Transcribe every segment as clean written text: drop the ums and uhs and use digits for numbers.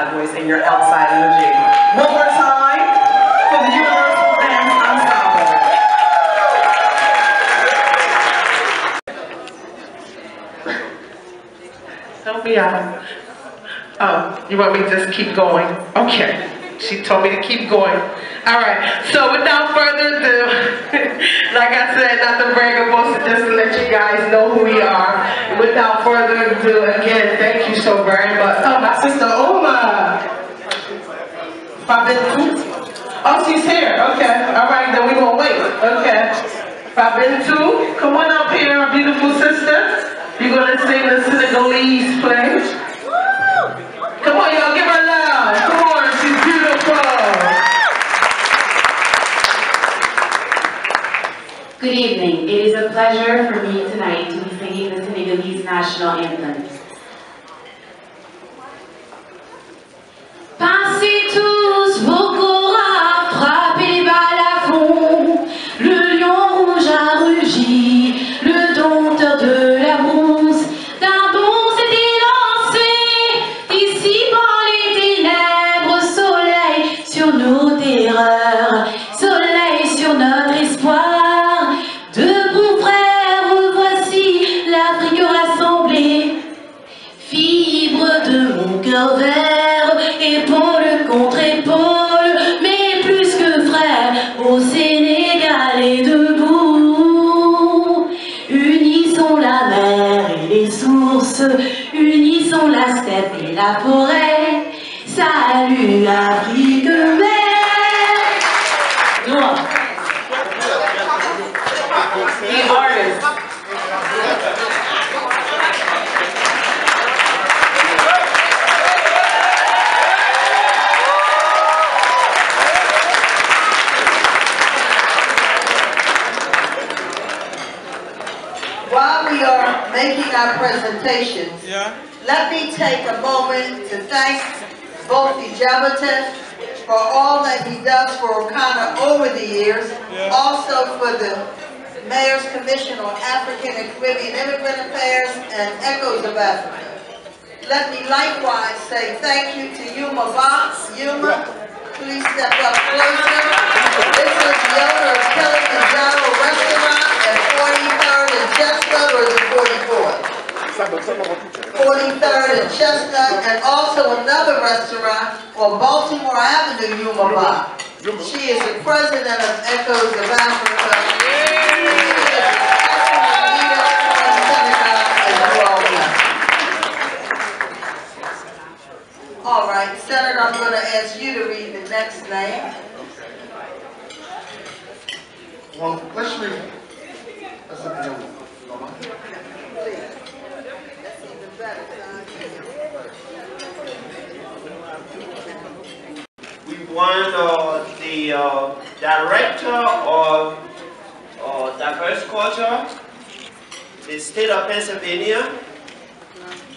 inside voice and your outside energy. One more time for the Universal Dance Ensemble. Help me out. Oh, you want me to just keep going? Okay. She told me to keep going. All right. So without further ado, like I said, not to brag about it, just to let you guys know who we are. Without further ado, again, thank you so very much. Oh, my sister Uma. Pape Diouf. Oh, she's here. Okay. All right. Then we're gonna wait. Okay. Pape Diouf, come on up here, our beautiful sister. You're gonna sing the Senegalese play. Come on, y'all, give her love. Come on, she's beautiful. Good evening. It is a pleasure for me tonight to be singing the Senegalese national anthem. Passez tous vos corps, frappez les balles à fond. Le lion rouge a rugi, le dompteur de la bronze. D'un bond s'était lancé, dissipant les ténèbres. Soleil sur nos terreurs, soleil sur notre espoir. De bons frères, voici l'Afrique rassemblée. Fibre de mon cœur vert, épaule contre épaule, mais plus que frères, au Sénégal est debout. Unissons la mer et les sources, unissons la steppe et la forêt. Salut Afrique mère. Noir. The artist. While we are making our presentations, let me take a moment to thank both Ejabata for all that he does for Okana over the years, also for the Mayor's Commission on African and Caribbean Immigrant Affairs and Echoes of Africa. Let me likewise say thank you to Yuma Box. Yuma, please step up closer. This is the owner of Kilimanjaro Restaurant at 43rd and Chestnut, or is it 44th? 43rd and Chestnut, and also another restaurant on Baltimore Avenue, Yuma Box. She is the president of Echoes of Africa. She is an excellent leader from Senegal, as you all know. All right, Senator, I'm going to ask you to read the next name. Well, let's read it. That's a deal. We want the director of diverse culture, the state of Pennsylvania,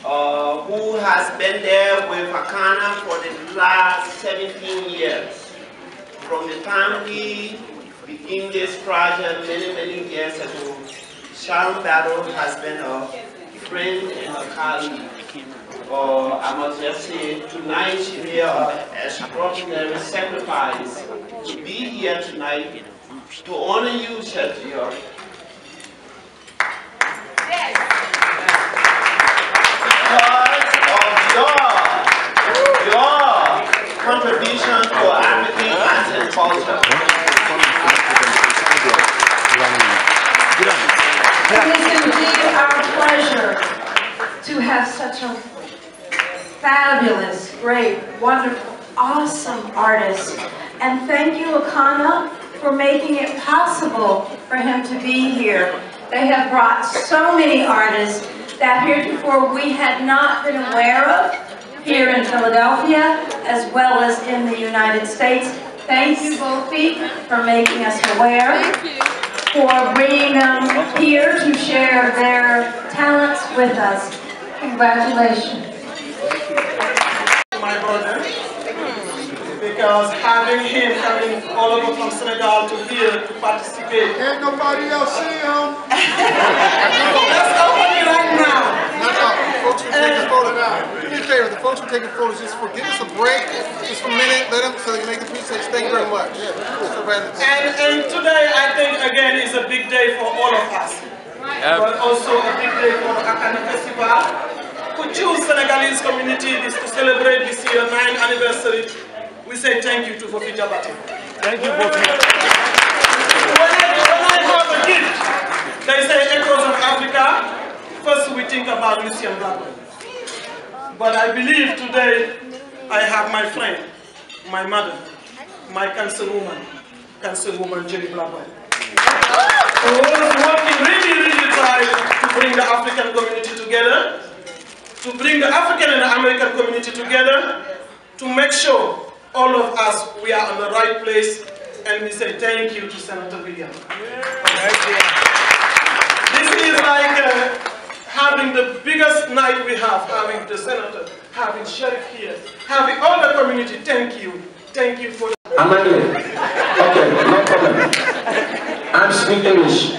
who has been there with Akana for the last 17 years. From the time we began this project many years ago, Sharon Battle has been a friend and a colleague. I must just say, tonight she made an extraordinary sacrifice to be here tonight to honor you, Shazia. Because of your contribution to African arts and culture. It is indeed our pleasure to have such a fabulous, great, wonderful, awesome artist. And thank you, Akana, for making it possible for him to be here. They have brought so many artists that heretofore we had not been aware of here in Philadelphia, as well as in the United States. Thank you, Bofi, for making us aware, for bringing them here to share their talents with us. Congratulations. My brother, because having him coming all over from Senegal to here to participate. Ain't nobody else see him. Let's open it right now. take a photo now. Do me a favor, the folks who are taking photos, just give us a break, just for a minute, let them, so they can make the presentation. Thank you very much. And today, I think, again, is a big day for all of us. But also a big day for the Akana Festival. We choose Senegalese community to celebrate this year 9th anniversary. We say thank you to Fofi Jabate. Thank you, Fofi. When I got a gift, they say Echoes of Africa. First we think about Lucien Blackwell. But I believe today I have my friend, my mother, my councilwoman Jerry Blackwell, who is working really hard to bring the African community together, to bring the African and the American community together, to make sure all of us, we are in the right place, and we say thank you to Senator William. This is like having the biggest night we have, having the senator, having sheriff here, having all the community. Thank you for the... Okay, no problem. I'm speaking English.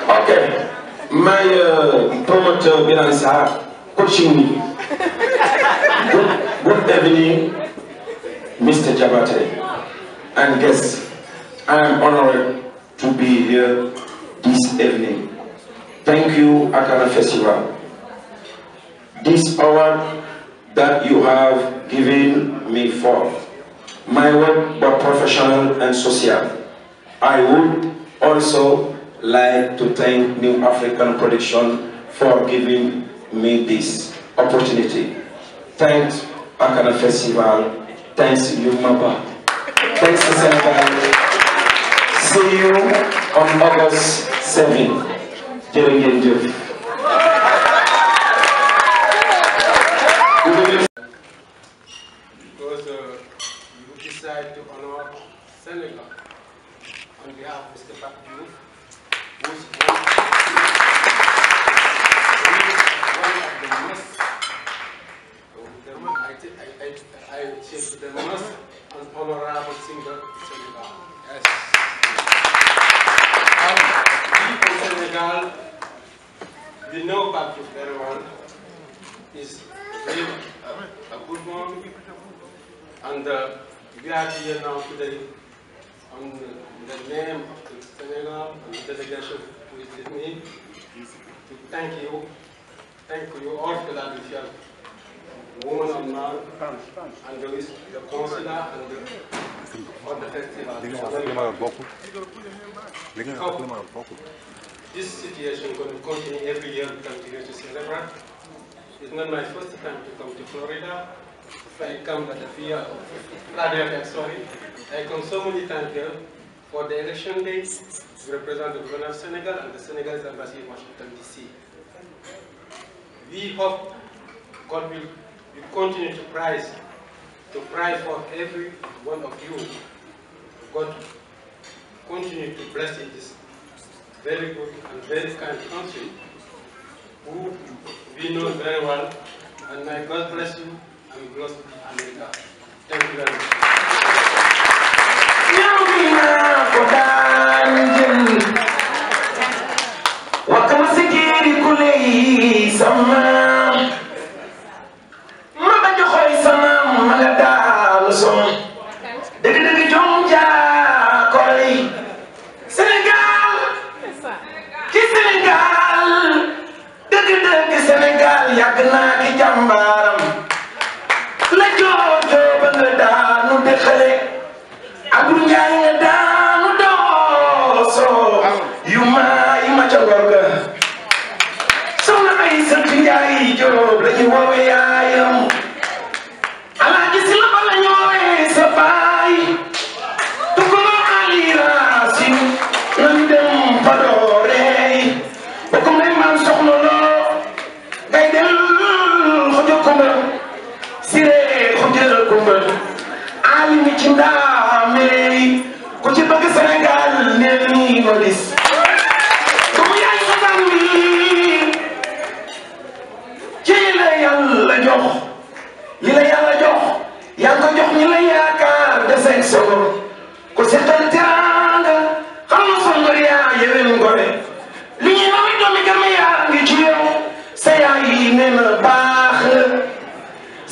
Okay, my promoter Bilansa coaching me. Good evening, Mr. Jabate and guests. I am honored to be here this evening. Thank you, Akana Festival. This award that you have given me for my work, both professional and social. I would also like to thank New African Production for giving me this opportunity. Thanks, Akana Festival. Thanks, you, Maba. Thanks to Senegal. See you on August 7th. Génération Consciente. Because you decide to honor Senegal on behalf of Mr. Pape Diouf, who is one of the most, I say the most honorable singer in Senegal. Yes. People in Senegal, we know Pape Diouf very well. He's really a good one, and we are here now today on the name of the Senegal and the delegation who is with me to thank you all Philadelphia, women and men, and the consular and the festival. This situation is going to continue every year. We continue to celebrate. It's not my first time to come to Florida. I come at the fear of Philadelphia, sorry. I come so many times here for the election days to represent the government of Senegal and the Senegalese embassy in Washington, D.C. We hope God will continue to pray for every one of you. God continue to bless in this very good and very kind country who we know very well, and may God bless you and bless America. Thank you very much. nee na baax la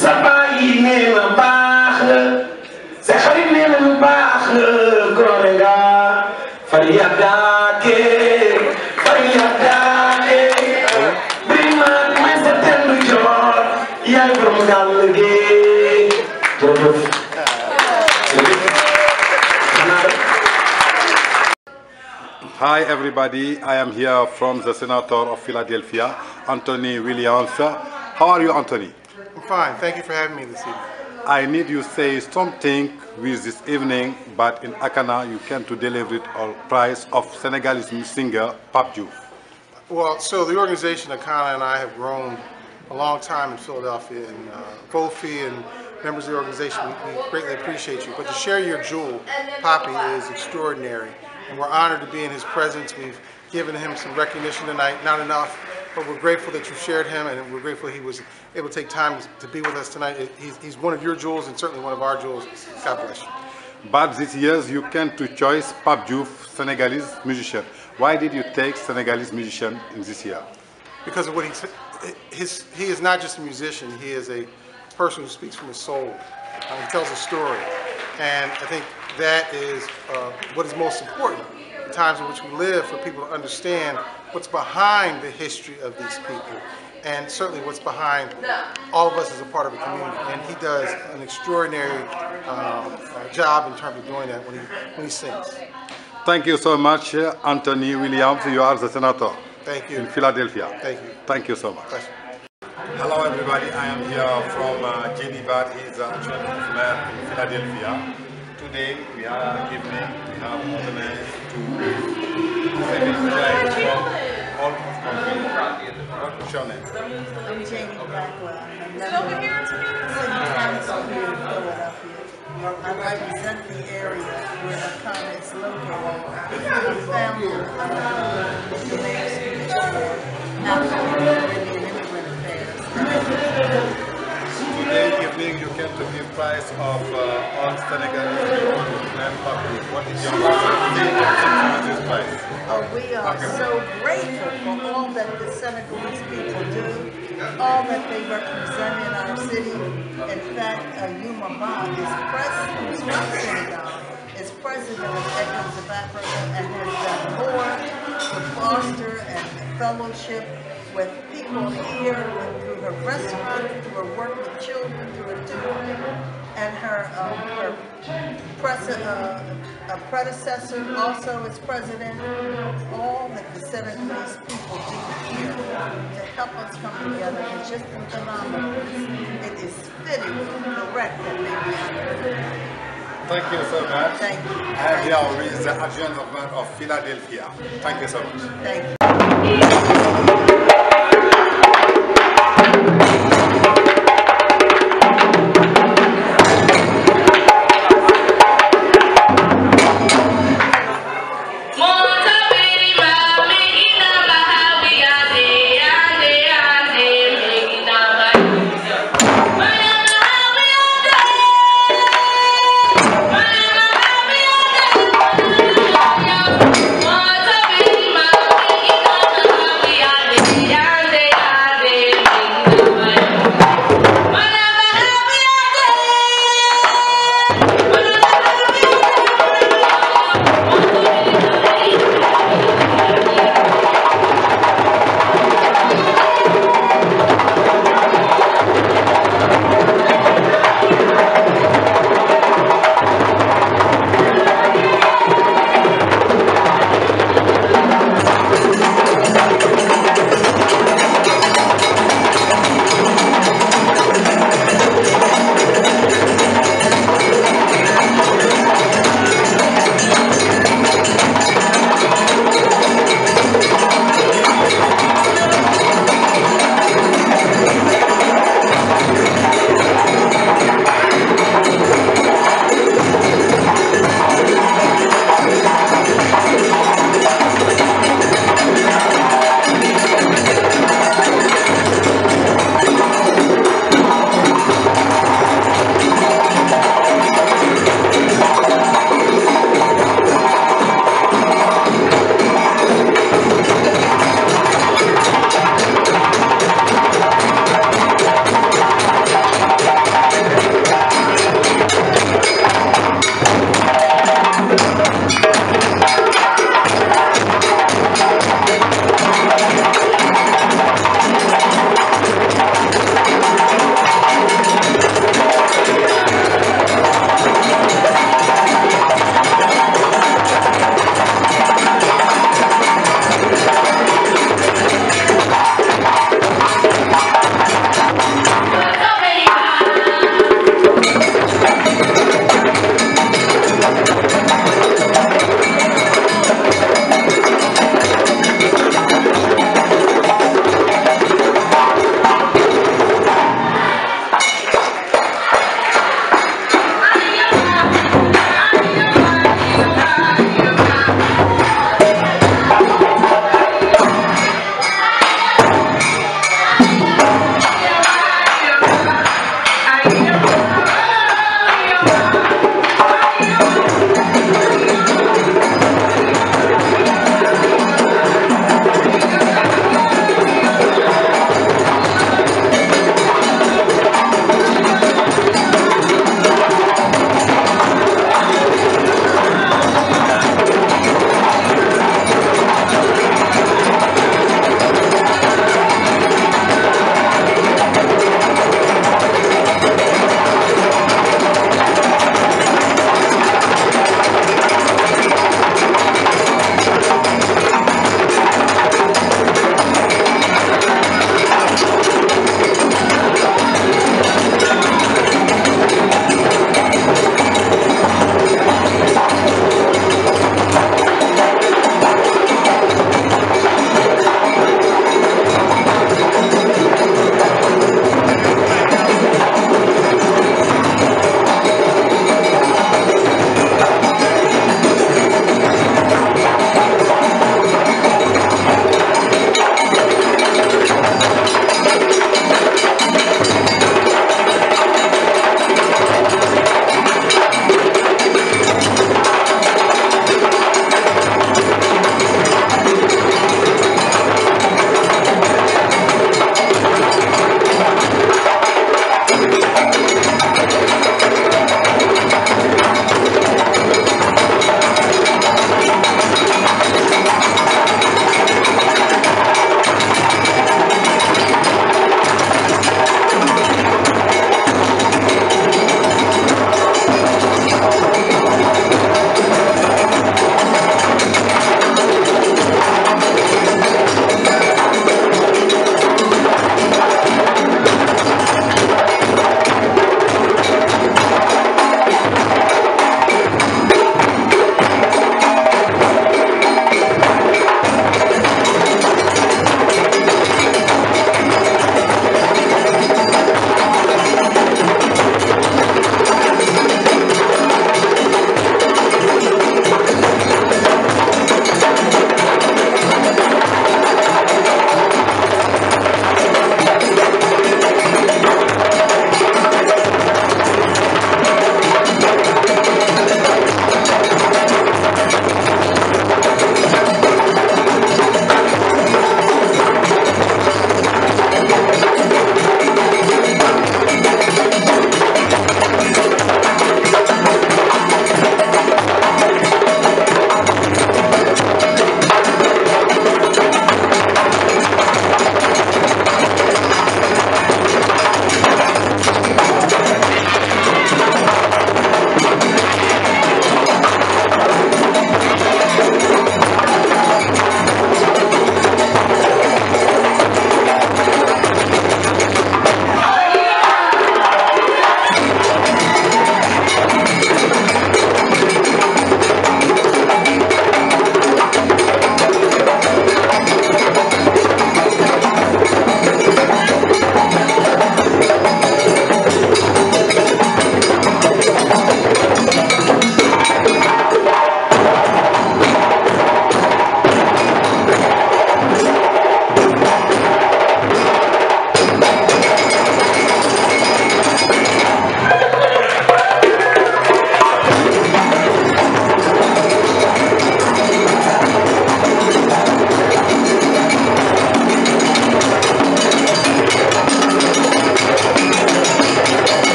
sa baay nee na baax la sa xarit nee na lu baax la góore nga fari yàggaake brimaat may sa tendu joor yaay borom gàll gi jërëjëf. Hi everybody, I am here from the Senator of Philadelphia, Anthony Williams. How are you, Anthony? I'm fine, thank you for having me this evening. I need you to say something with this evening, but in Akana you came to deliver it a prize of Senegalese singer Pape Diouf. Well, so the organization Akana and I have grown a long time in Philadelphia, and Kofi and members of the organization, we greatly appreciate you. But to share your jewel, Pape is extraordinary. And we're honored to be in his presence. We've given him some recognition tonight, not enough, but we're grateful that you shared him, and we're grateful he was able to take time to be with us tonight. He's one of your jewels and certainly one of our jewels. God bless you. But this year you came to choose Pape Diouf, Senegalese musician. Why did you take Senegalese musician in this year? Because of what he is not just a musician, he is a person who speaks from his soul. He tells a story. And I think that is what is most important in times in which we live, for people to understand what's behind the history of these people, and certainly what's behind all of us as a part of a community. And he does an extraordinary job in terms of doing that when he sings. Thank you so much, Anthony Williams. You are the senator. Thank you. In Philadelphia. Thank you. Thank you so much. Pleasure. Hello everybody, I am here from Geneva, he's a mayor in Philadelphia. Today we are evening, we have organized to celebrate from all of country. What's your name? I'm Jamie Blackwell. I'm singing council here in Philadelphia. I represent the area where the Akana is located. I'm founder of the Mayor's Commission for African Caribbean Immigrant Affairs. Today evening you came to give prize of all Senegalese and public. What is your message to this prize? Oh, we are so grateful for all that the Senegalese people do, all that they represent in our city. In fact, Yuma Ba is president of Senegal, is president of Echoes of Africa, and has done more to foster and fellowship with people here, through her restaurant, through her work with children, through her tutoring, and her predecessor also is president. All that the Senegalese people do here to help us come together is just phenomenal. It is fitting, correct that they be honored. Thank you so much. Thank you. I am here with the adjoint of Philadelphia. Thank you so much. Thank you.